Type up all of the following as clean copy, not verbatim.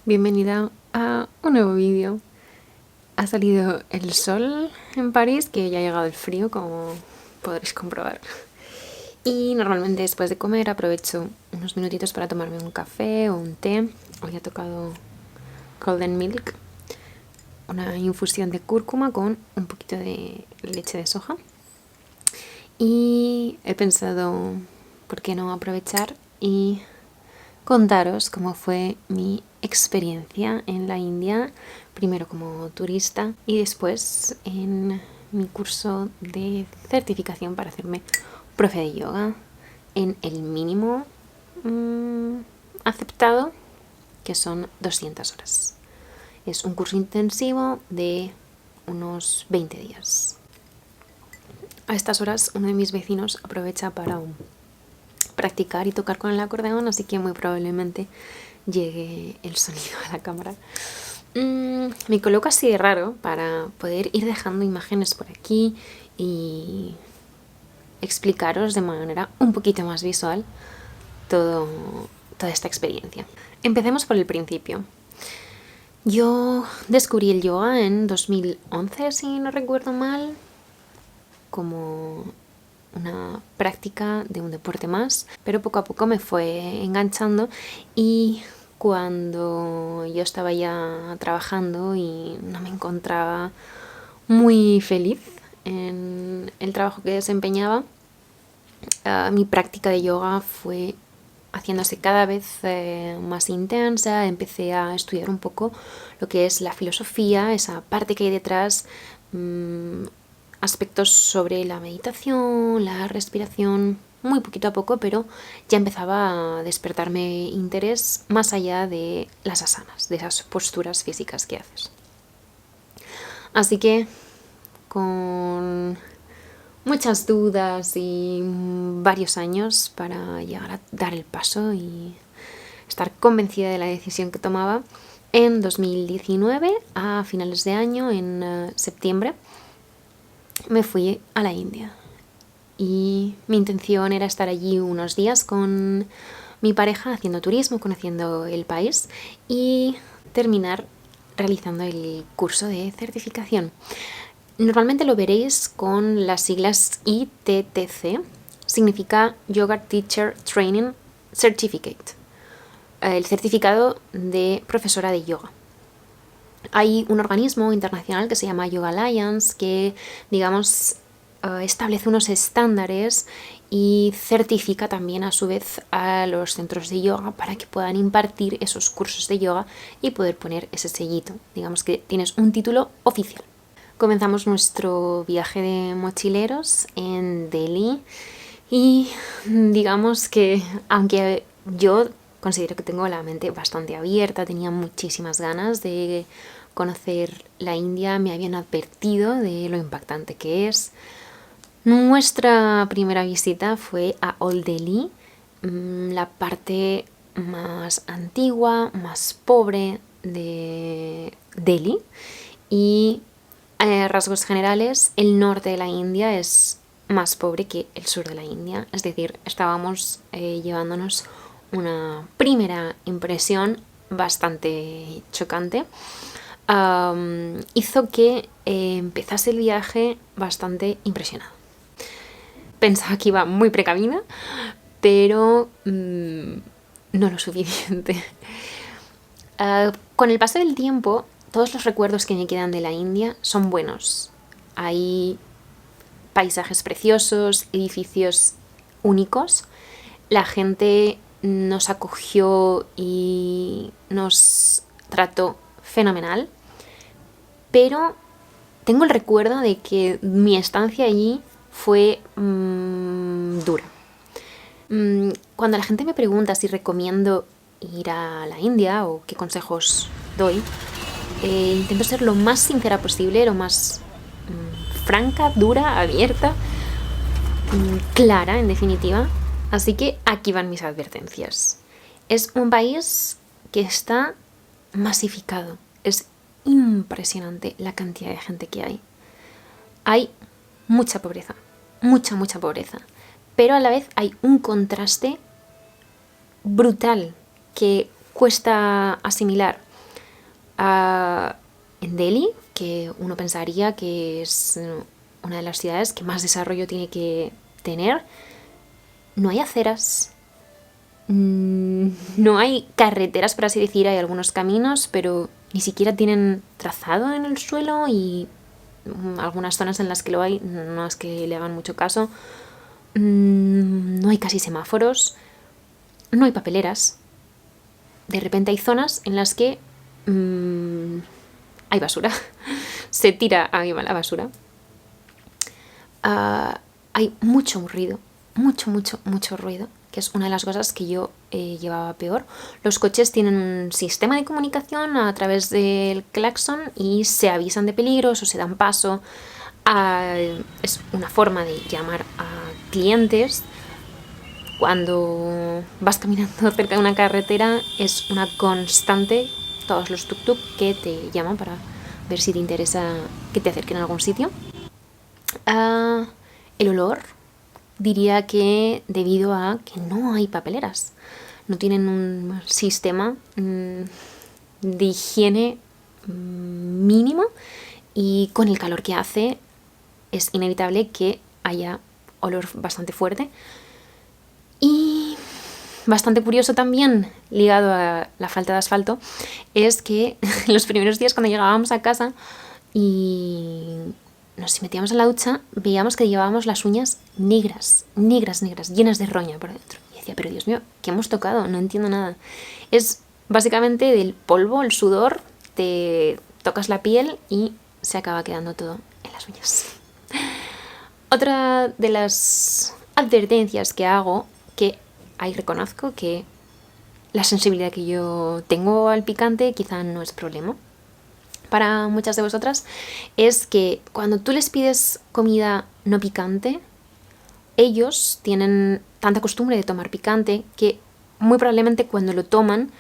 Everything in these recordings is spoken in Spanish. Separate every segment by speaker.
Speaker 1: Bienvenida a un nuevo vídeo. Ha salido el sol en París, que ya ha llegado el frío, como podréis comprobar. Y normalmente después de comer aprovecho unos minutitos para tomarme un café o un té. Hoy ha tocado Golden Milk, una infusión de cúrcuma con un poquito de leche de soja. Y he pensado, ¿por qué no aprovechar y contaros cómo fue mi experiencia en la India, primero como turista y después en mi curso de certificación para hacerme profe de yoga en el mínimo aceptado, que son 200 horas. Es un curso intensivo de unos 20 días. A estas horas uno de mis vecinos aprovecha para practicar y tocar con el acordeón, así que muy probablemente llegue el sonido a la cámara. Me coloco así de raro para poder ir dejando imágenes por aquí y explicaros de manera un poquito más visual toda esta experiencia. Empecemos por el principio. Yo descubrí el yoga en 2011, si no recuerdo mal, como una práctica de un deporte más, pero poco a poco me fue enganchando y cuando yo estaba ya trabajando y no me encontraba muy feliz en el trabajo que desempeñaba, mi práctica de yoga fue haciéndose cada vez más intensa. Empecé a estudiar un poco lo que es la filosofía, esa parte que hay detrás, aspectos sobre la meditación, la respiración, muy poquito a poco, pero ya empezaba a despertarme interés más allá de las asanas, de esas posturas físicas que haces. Así que con muchas dudas y varios años para llegar a dar el paso y estar convencida de la decisión que tomaba, en 2019, a finales de año, en septiembre, me fui a la India y mi intención era estar allí unos días con mi pareja haciendo turismo, conociendo el país y terminar realizando el curso de certificación. Normalmente lo veréis con las siglas ITTC, significa Yoga Teacher Training Certificate, el certificado de profesora de yoga. Hay un organismo internacional que se llama Yoga Alliance que, digamos, establece unos estándares y certifica también a su vez a los centros de yoga para que puedan impartir esos cursos de yoga y poder poner ese sellito. Digamos que tienes un título oficial. Comenzamos nuestro viaje de mochileros en Delhi y digamos que, aunque yo considero que tengo la mente bastante abierta, tenía muchísimas ganas de conocer la India, me habían advertido de lo impactante que es. Nuestra primera visita fue a Old Delhi, la parte más antigua, más pobre de Delhi, y a rasgos generales el norte de la India es más pobre que el sur de la India, es decir, estábamos llevándonos una primera impresión bastante chocante. Hizo que empezase el viaje bastante impresionado. Pensaba que iba muy precavida, pero no lo suficiente. Con el paso del tiempo, todos los recuerdos que me quedan de la India son buenos. Hay paisajes preciosos, edificios únicos. La gente nos acogió y nos trató fenomenal, pero tengo el recuerdo de que mi estancia allí fue dura. Cuando la gente me pregunta si recomiendo ir a la India o qué consejos doy, intento ser lo más sincera posible, lo más franca, dura, abierta, clara, en definitiva. Así que aquí van mis advertencias. Es un país que está masificado. Es impresionante la cantidad de gente que hay. Hay mucha pobreza, mucha pobreza. Pero a la vez hay un contraste brutal que cuesta asimilar. En Delhi, que uno pensaría que es una de las ciudades que más desarrollo tiene que tener, no hay aceras, no hay carreteras, por así decir. Hay algunos caminos, pero ni siquiera tienen trazado en el suelo, y algunas zonas en las que lo hay no es que le hagan mucho caso. No hay casi semáforos, no hay papeleras. De repente hay zonas en las que hay basura, se tira ahí la basura. Hay mucho ruido, mucho ruido, que es una de las cosas que yo llevaba peor. Los coches tienen un sistema de comunicación a través del claxon y se avisan de peligros o se dan paso. Es una forma de llamar a clientes. Cuando vas caminando cerca de una carretera es una constante, todos los tuk-tuk que te llaman para ver si te interesa que te acerquen a algún sitio. El olor, diría que debido a que no hay papeleras, no tienen un sistema de higiene mínimo, y con el calor que hace es inevitable que haya olor bastante fuerte. Y bastante curioso también, ligado a la falta de asfalto, es que los primeros días cuando llegábamos a casa y nos metíamos en la ducha, veíamos que llevábamos las uñas negras, llenas de roña por dentro. Y decía, pero Dios mío, ¿qué hemos tocado? No entiendo nada. Es básicamente del polvo, el sudor, te tocas la piel y se acaba quedando todo en las uñas. Otra de las advertencias que hago, que ahí reconozco que la sensibilidad que yo tengo al picante quizá no es problema para muchas de vosotras, es que cuando tú les pides comida no picante, ellos tienen tanta costumbre de tomar picante que muy probablemente cuando lo toman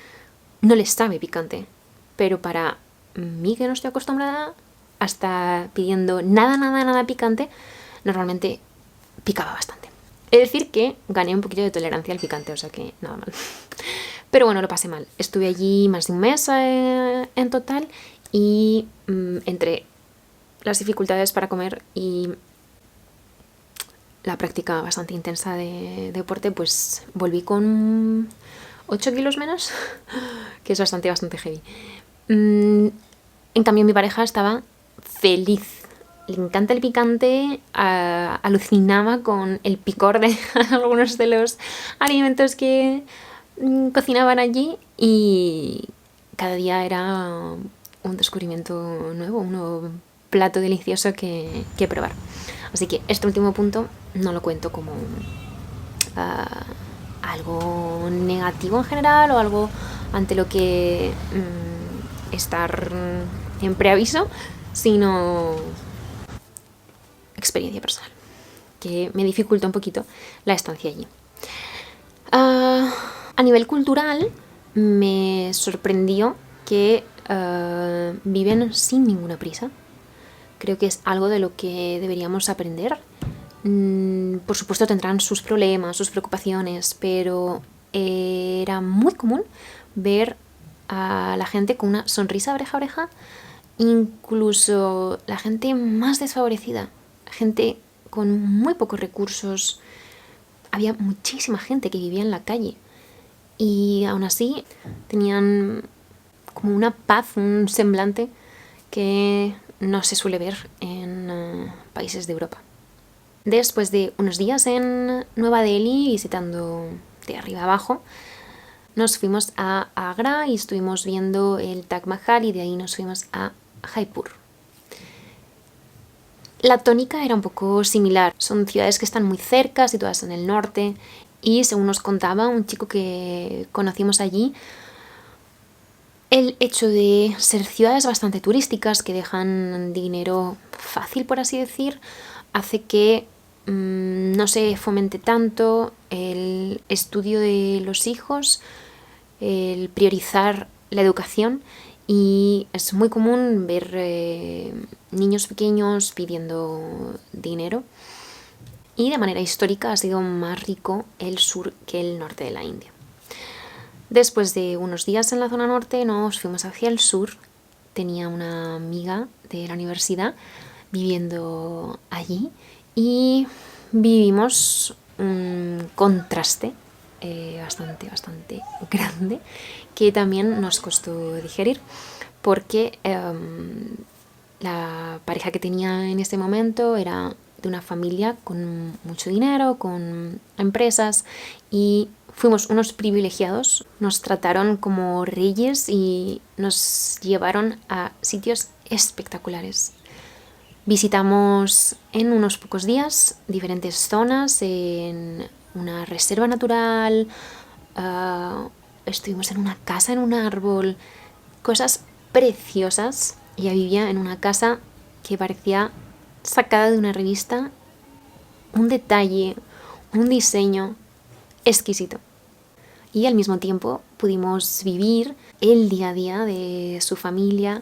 Speaker 1: no les sabe picante. Pero para mí, que no estoy acostumbrada a estar pidiendo nada picante, normalmente picaba bastante. He de decir que gané un poquito de tolerancia al picante, o sea que nada mal. Pero bueno, lo pasé mal. Estuve allí más de un mes en total, y entre las dificultades para comer y la práctica bastante intensa de deporte, pues volví con 8 kilos menos, que es bastante heavy. En cambio, mi pareja estaba feliz. Le encanta el picante, alucinaba con el picor de algunos de los alimentos que cocinaban allí, y cada día era un descubrimiento nuevo, un nuevo plato delicioso que probar. Así que este último punto no lo cuento como algo negativo en general o algo ante lo que estar en preaviso, sino experiencia personal, que me dificulta un poquito la estancia allí. A nivel cultural, me sorprendió que viven sin ninguna prisa. Creo que es algo de lo que deberíamos aprender. Por supuesto tendrán sus problemas, sus preocupaciones, pero era muy común ver a la gente con una sonrisa oreja a oreja, incluso la gente más desfavorecida, gente con muy pocos recursos. Había muchísima gente que vivía en la calle y aún así tenían como una paz, un semblante que no se suele ver en países de Europa. Después de unos días en Nueva Delhi, visitando de arriba abajo, nos fuimos a Agra y estuvimos viendo el Taj Mahal, y de ahí nos fuimos a Jaipur. La tónica era un poco similar. Son ciudades que están muy cerca, situadas en el norte, y según nos contaba un chico que conocimos allí, el hecho de ser ciudades bastante turísticas que dejan dinero fácil, por así decir, hace que no se fomente tanto el estudio de los hijos, el priorizar la educación, y es muy común ver niños pequeños pidiendo dinero. Y de manera histórica ha sido más rico el sur que el norte de la India. Después de unos días en la zona norte nos fuimos hacia el sur tenía una amiga de la universidad viviendo allí y vivimos un contraste bastante grande que también nos costó digerir porque la pareja que tenía en ese momento era de una familia con mucho dinero, con empresas, y fuimos unos privilegiados. Nos trataron como reyes y nos llevaron a sitios espectaculares. Visitamos en unos pocos días diferentes zonas, en una reserva natural, estuvimos en una casa en un árbol, cosas preciosas. Ella vivía en una casa que parecía sacada de una revista, un detalle, un diseño exquisito. Y al mismo tiempo pudimos vivir el día a día de su familia.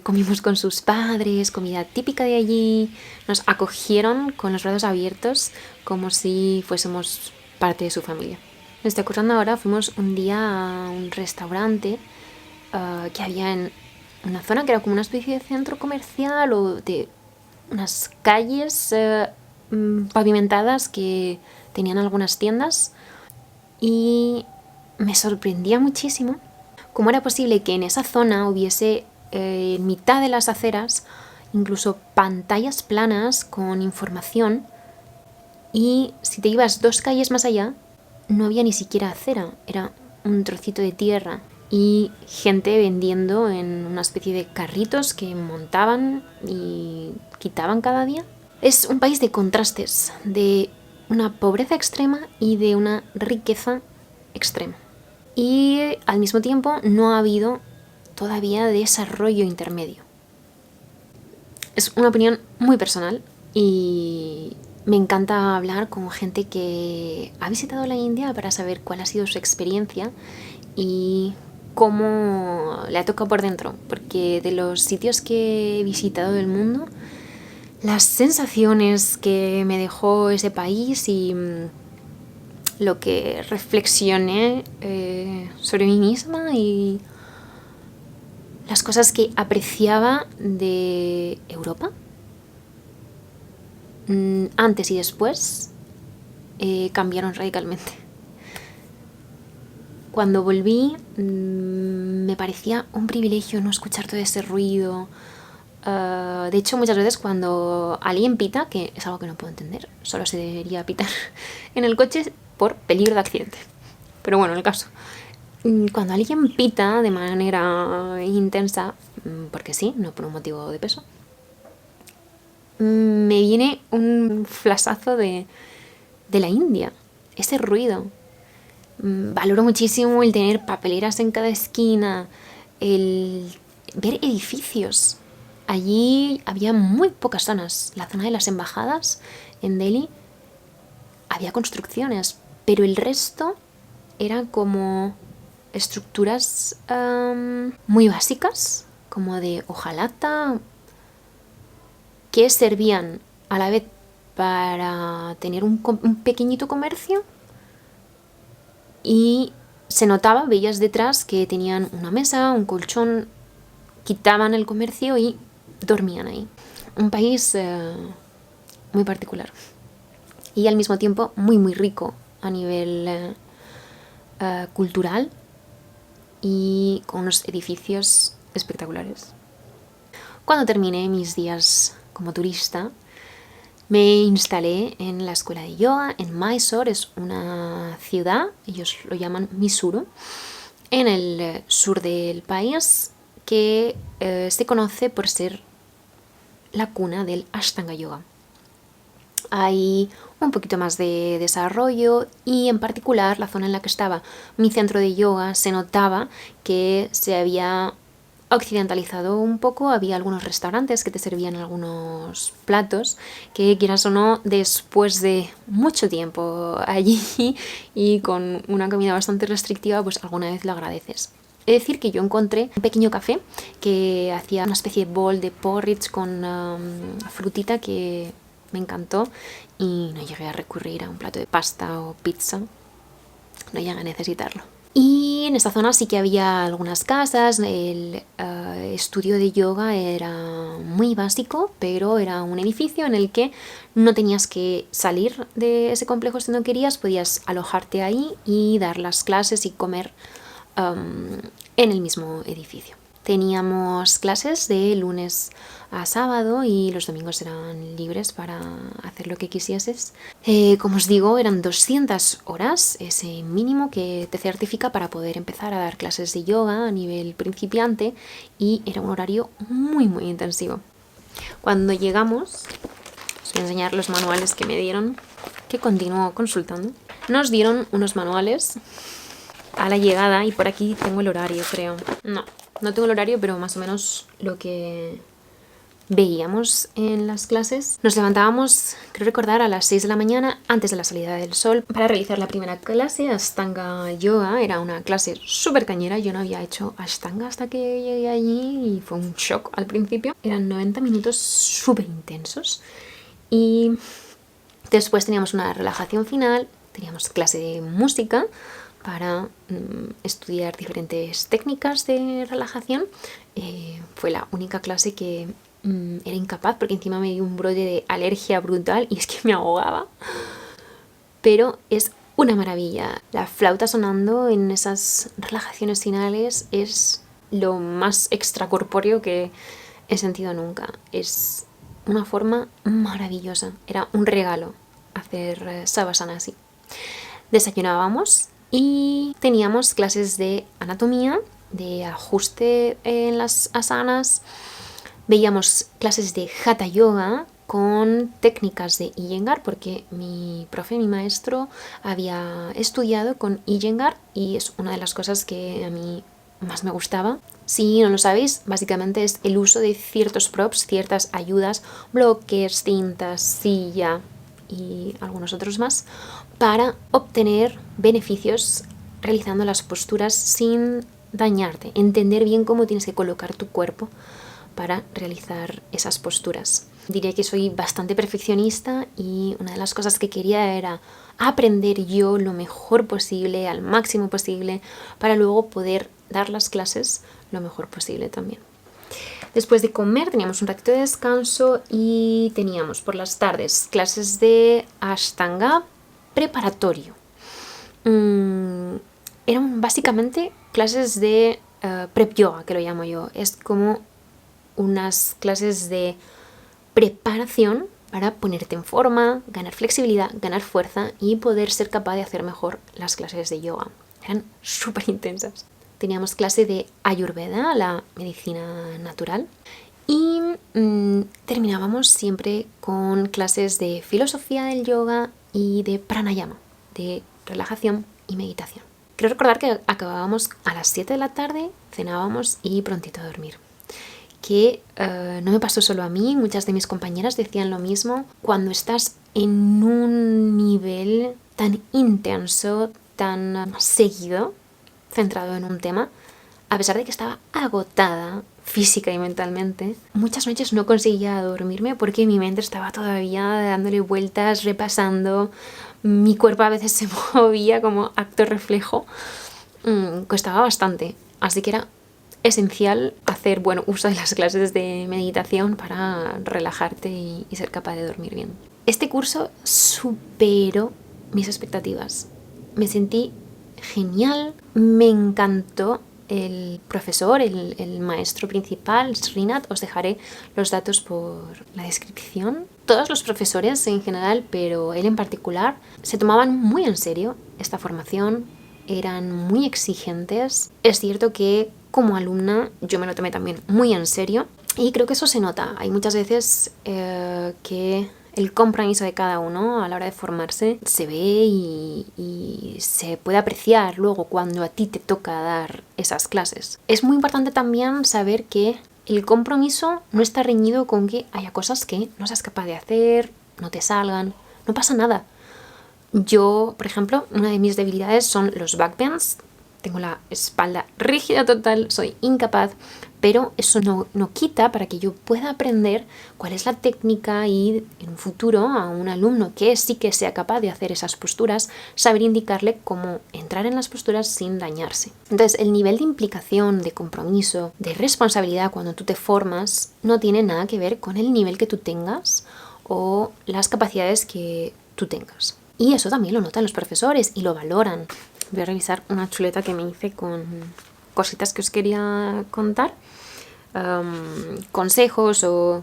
Speaker 1: Comimos con sus padres, comida típica de allí. Nos acogieron con los brazos abiertos como si fuésemos parte de su familia. Me estoy acordando ahora, fuimos un día a un restaurante que había en una zona que era como una especie de centro comercial o de unas calles pavimentadas que tenían algunas tiendas, y me sorprendía muchísimo cómo era posible que en esa zona hubiese en mitad de las aceras incluso pantallas planas con información, y si te ibas 2 calles más allá no había ni siquiera acera, era un trocito de tierra y gente vendiendo en una especie de carritos que montaban y quitaban cada día. Es un país de contrastes, de una pobreza extrema y de una riqueza extrema. Y al mismo tiempo no ha habido todavía desarrollo intermedio. Es una opinión muy personal y me encanta hablar con gente que ha visitado la India para saber cuál ha sido su experiencia y cómo le ha tocado por dentro, porque de los sitios que he visitado del mundo, las sensaciones que me dejó ese país y lo que reflexioné sobre mí misma y las cosas que apreciaba de Europa antes y después cambiaron radicalmente. Cuando volví me parecía un privilegio no escuchar todo ese ruido. De hecho, muchas veces cuando alguien pita, que es algo que no puedo entender, solo se debería pitar en el coche por peligro de accidente. Pero bueno, en el caso. Cuando alguien pita de manera intensa, porque sí, no por un motivo de peso, me viene un flashazo de la India, ese ruido. Valoro muchísimo el tener papeleras en cada esquina, el ver edificios. Allí había muy pocas zonas. La zona de las embajadas en Delhi había construcciones, pero el resto eran como estructuras muy básicas, como de hojalata, que servían a la vez para tener un pequeñito comercio. Y se notaba, veías detrás que tenían una mesa, un colchón, quitaban el comercio y dormían ahí. Un país muy particular y al mismo tiempo muy rico a nivel cultural y con unos edificios espectaculares. Cuando terminé mis días como turista, me instalé en la escuela de yoga en Mysore. Es una ciudad, ellos lo llaman Mysuru, en el sur del país, que se conoce por ser la cuna del Ashtanga Yoga. Hay un poquito más de desarrollo y en particular la zona en la que estaba mi centro de yoga se notaba que se había occidentalizado un poco. Había algunos restaurantes que te servían algunos platos que, quieras o no, después de mucho tiempo allí y con una comida bastante restrictiva, pues alguna vez lo agradeces. He de decir que yo encontré un pequeño café que hacía una especie de bowl de porridge con frutita que me encantó y no llegué a recurrir a un plato de pasta o pizza. No llegué a necesitarlo. Y en esta zona sí que había algunas casas. El estudio de yoga era muy básico, pero era un edificio en el que no tenías que salir de ese complejo si no querías, podías alojarte ahí y dar las clases y comer en el mismo edificio. Teníamos clases de lunes a sábado y los domingos eran libres para hacer lo que quisieses. Como os digo, eran 200 horas, ese mínimo que te certifica para poder empezar a dar clases de yoga a nivel principiante, y era un horario muy intensivo. Cuando llegamos, os voy a enseñar los manuales que me dieron, que continúo consultando. Nos dieron unos manuales a la llegada, y por aquí tengo el horario, creo. No tengo el horario, pero más o menos lo que veíamos en las clases. Nos levantábamos, creo recordar, a las 6 de la mañana antes de la salida del sol para realizar la primera clase, Ashtanga Yoga. Era una clase súper cañera. Yo no había hecho Ashtanga hasta que llegué allí y fue un shock al principio. Eran 90 minutos súper intensos y después teníamos una relajación final, teníamos clase de música para estudiar diferentes técnicas de relajación. Fue la única clase que era incapaz, porque encima me dio un brote de alergia brutal y es que me ahogaba. Pero es una maravilla. La flauta sonando en esas relajaciones finales es lo más extracorpóreo que he sentido nunca. Es una forma maravillosa. Era un regalo hacer savasana así. Desayunábamos y teníamos clases de anatomía, de ajuste en las asanas. Veíamos clases de Hatha Yoga con técnicas de Iyengar, porque mi maestro, había estudiado con Iyengar y es una de las cosas que a mí más me gustaba. Si no lo sabéis, básicamente es el uso de ciertos props, ciertas ayudas, bloques, cintas, silla y algunos otros más, para obtener beneficios realizando las posturas sin dañarte. Entender bien cómo tienes que colocar tu cuerpo para realizar esas posturas. Diré que soy bastante perfeccionista y una de las cosas que quería era aprender yo lo mejor posible, al máximo posible, para luego poder dar las clases lo mejor posible también. Después de comer teníamos un ratito de descanso y teníamos por las tardes clases de Ashtanga preparatorio. Eran básicamente clases de prep yoga, que lo llamo yo. Es como unas clases de preparación para ponerte en forma, ganar flexibilidad, ganar fuerza y poder ser capaz de hacer mejor las clases de yoga. Eran súper intensas. Teníamos clase de Ayurveda, la medicina natural, y terminábamos siempre con clases de filosofía del yoga y de pranayama, de relajación y meditación. Creo recordar que acabábamos a las 7 de la tarde, cenábamos y prontito a dormir. Que no me pasó solo a mí, muchas de mis compañeras decían lo mismo. Cuando estás en un nivel tan intenso, tan seguido, centrado en un tema, a pesar de que estaba agotada física y mentalmente, muchas noches no conseguía dormirme porque mi mente estaba todavía dándole vueltas, repasando. Mi cuerpo a veces se movía como acto reflejo. Costaba bastante, así que era esencial hacer buen uso de las clases de meditación para relajarte y ser capaz de dormir bien. Este curso superó mis expectativas. Me sentí genial, me encantó el profesor, el maestro principal, Srinath. Os dejaré los datos por la descripción. Todos los profesores en general, pero él en particular, se tomaban muy en serio esta formación, eran muy exigentes. Es cierto que como alumna yo me lo tomé también muy en serio y creo que eso se nota. Hay muchas veces que el compromiso de cada uno a la hora de formarse se ve y se puede apreciar luego cuando a ti te toca dar esas clases. Es muy importante también saber que el compromiso no está reñido con que haya cosas que no seas capaz de hacer, no te salgan, no pasa nada. Yo, por ejemplo, una de mis debilidades son los backbends. tengo la espalda rígida total, soy incapaz, pero eso no quita para que yo pueda aprender cuál es la técnica y en un futuro a un alumno que sí que sea capaz de hacer esas posturas, saber indicarle cómo entrar en las posturas sin dañarse. Entonces, el nivel de implicación, de compromiso, de responsabilidad cuando tú te formas no tiene nada que ver con el nivel que tú tengas o las capacidades que tú tengas. Y eso también lo notan los profesores y lo valoran. Voy a revisar una chuleta que me hice con cositas que os quería contar. Consejos o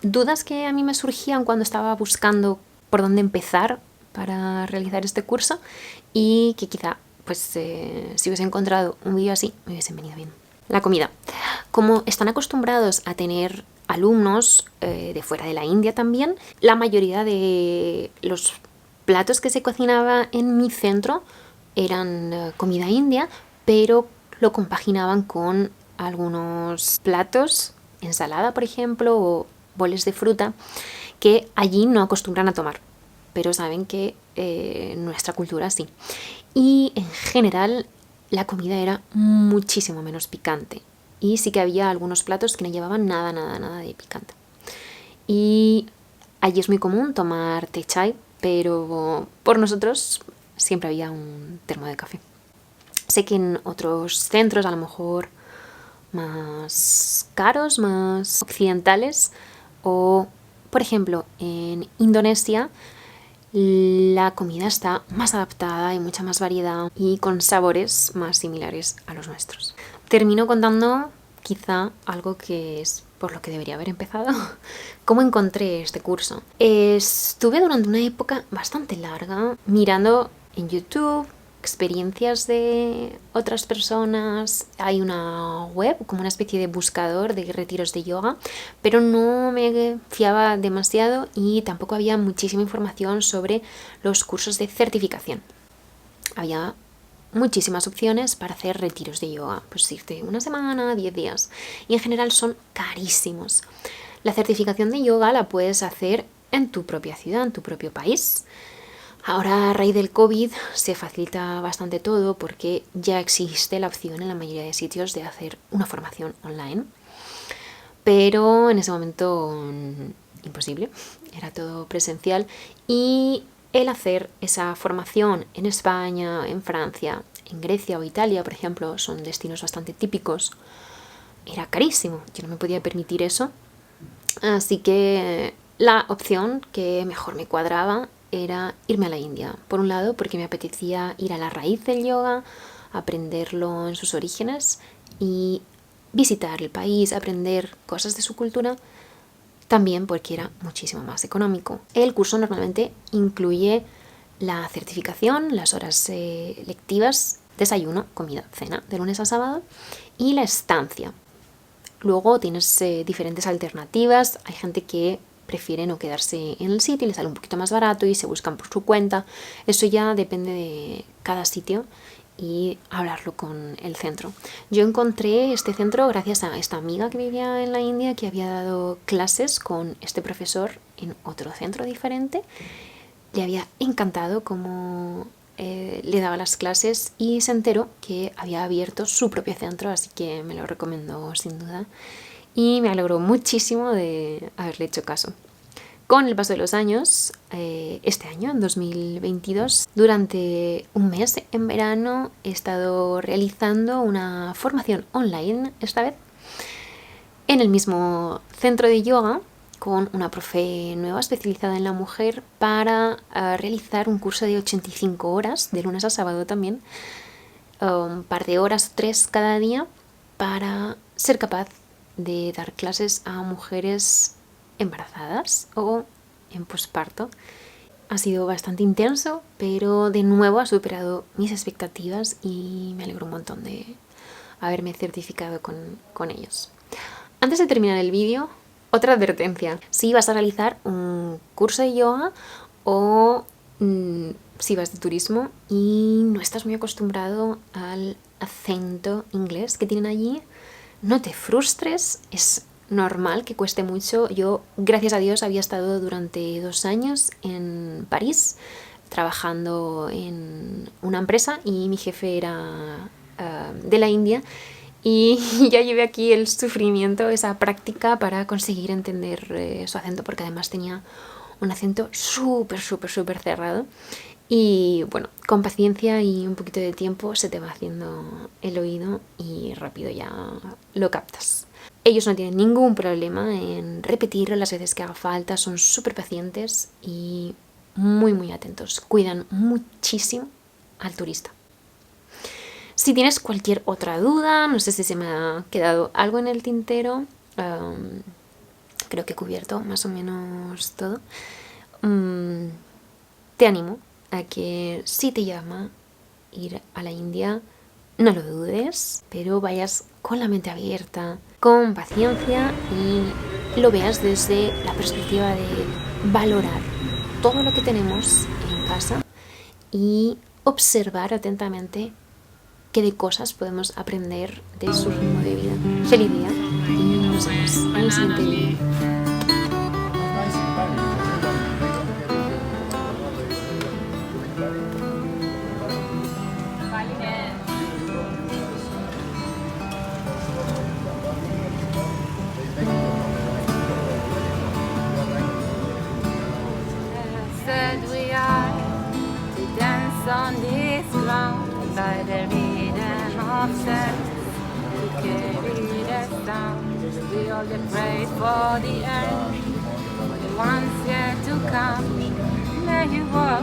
Speaker 1: dudas que a mí me surgían cuando estaba buscando por dónde empezar para realizar este curso y que quizá, pues, si hubiese encontrado un vídeo así, me hubiesen venido bien. La comida. Como están acostumbrados a tener alumnos de fuera de la India también, la mayoría de los platos que se cocinaba en mi centro eran comida india, pero lo compaginaban con algunos platos, ensalada por ejemplo, o boles de fruta, que allí no acostumbran a tomar, pero saben que nuestra cultura sí. Y en general la comida era muchísimo menos picante. Y sí que había algunos platos que no llevaban nada de picante. Y allí es muy común tomar té chai, pero por nosotros siempre había un termo de café. Sé que en otros centros, a lo mejor más caros, más occidentales, o por ejemplo en Indonesia, la comida está más adaptada, hay mucha más variedad y con sabores más similares a los nuestros. Termino contando quizá algo que es por lo que debería haber empezado. ¿Cómo encontré este curso? Estuve durante una época bastante larga mirando en YouTube experiencias de otras personas. Hay una web, como una especie de buscador de retiros de yoga, pero no me fiaba demasiado y tampoco había muchísima información sobre los cursos de certificación. Había muchísimas opciones para hacer retiros de yoga, pues irte una semana, 10 días, y en general son carísimos. La certificación de yoga la puedes hacer en tu propia ciudad, en tu propio país. Ahora, a raíz del COVID, se facilita bastante todo porque ya existe la opción en la mayoría de sitios de hacer una formación online. Pero en ese momento imposible, era todo presencial y el hacer esa formación en España, en Francia, en Grecia o Italia, por ejemplo, son destinos bastante típicos, era carísimo, yo no me podía permitir eso. Así que la opción que mejor me cuadraba era irme a la India. Por un lado, porque me apetecía ir a la raíz del yoga, aprenderlo en sus orígenes y visitar el país, aprender cosas de su cultura. También porque era muchísimo más económico. El curso normalmente incluye la certificación, las horas lectivas, desayuno, comida, cena, de lunes a sábado, y la estancia. Luego tienes diferentes alternativas. Hay gente que prefiere no quedarse en el sitio y le sale un poquito más barato y se buscan por su cuenta. Eso ya depende de cada sitio y hablarlo con el centro. Yo encontré este centro gracias a esta amiga que vivía en la India, que había dado clases con este profesor en otro centro diferente. Le había encantado cómo le daba las clases y se enteró que había abierto su propio centro, así que me lo recomendó sin duda y me alegró muchísimo de haberle hecho caso. Con el paso de los años, este año, en 2022, durante un mes en verano he estado realizando una formación online, esta vez, en el mismo centro de yoga, con una profe nueva especializada en la mujer para realizar un curso de 85 horas, de lunes a sábado también, un par de horas, 3 cada día, para ser capaz de dar clases a mujeres embarazadas o en posparto. Ha sido bastante intenso, pero de nuevo ha superado mis expectativas y me alegro un montón de haberme certificado con ellos. Antes de terminar el vídeo, otra advertencia. Si vas a realizar un curso de yoga o si vas de turismo y no estás muy acostumbrado al acento inglés que tienen allí, no te frustres, es normal que cueste mucho. Yo, gracias a Dios, había estado durante 2 años en París trabajando en una empresa y mi jefe era de la India, y ya llevé aquí el sufrimiento, esa práctica para conseguir entender su acento, porque además tenía un acento súper, súper, súper cerrado. Y bueno, con paciencia y un poquito de tiempo se te va haciendo el oído y rápido ya lo captas. Ellos no tienen ningún problema en repetirlo las veces que haga falta, son súper pacientes y muy, muy atentos. Cuidan muchísimo al turista. Si tienes cualquier otra duda, no sé si se me ha quedado algo en el tintero, creo que he cubierto más o menos todo. Te animo a que si te llama ir a la India, no lo dudes, pero vayas con la mente abierta, con paciencia y lo veas desde la perspectiva de valorar todo lo que tenemos en casa y observar atentamente qué de cosas podemos aprender de su ritmo de vida. Feliz día y nos vemos en el siguiente vídeo.
Speaker 2: Said we are to dance on this ground by the rhythm of steps to carry us down. We all pray for the end, for the ones yet to come. May you walk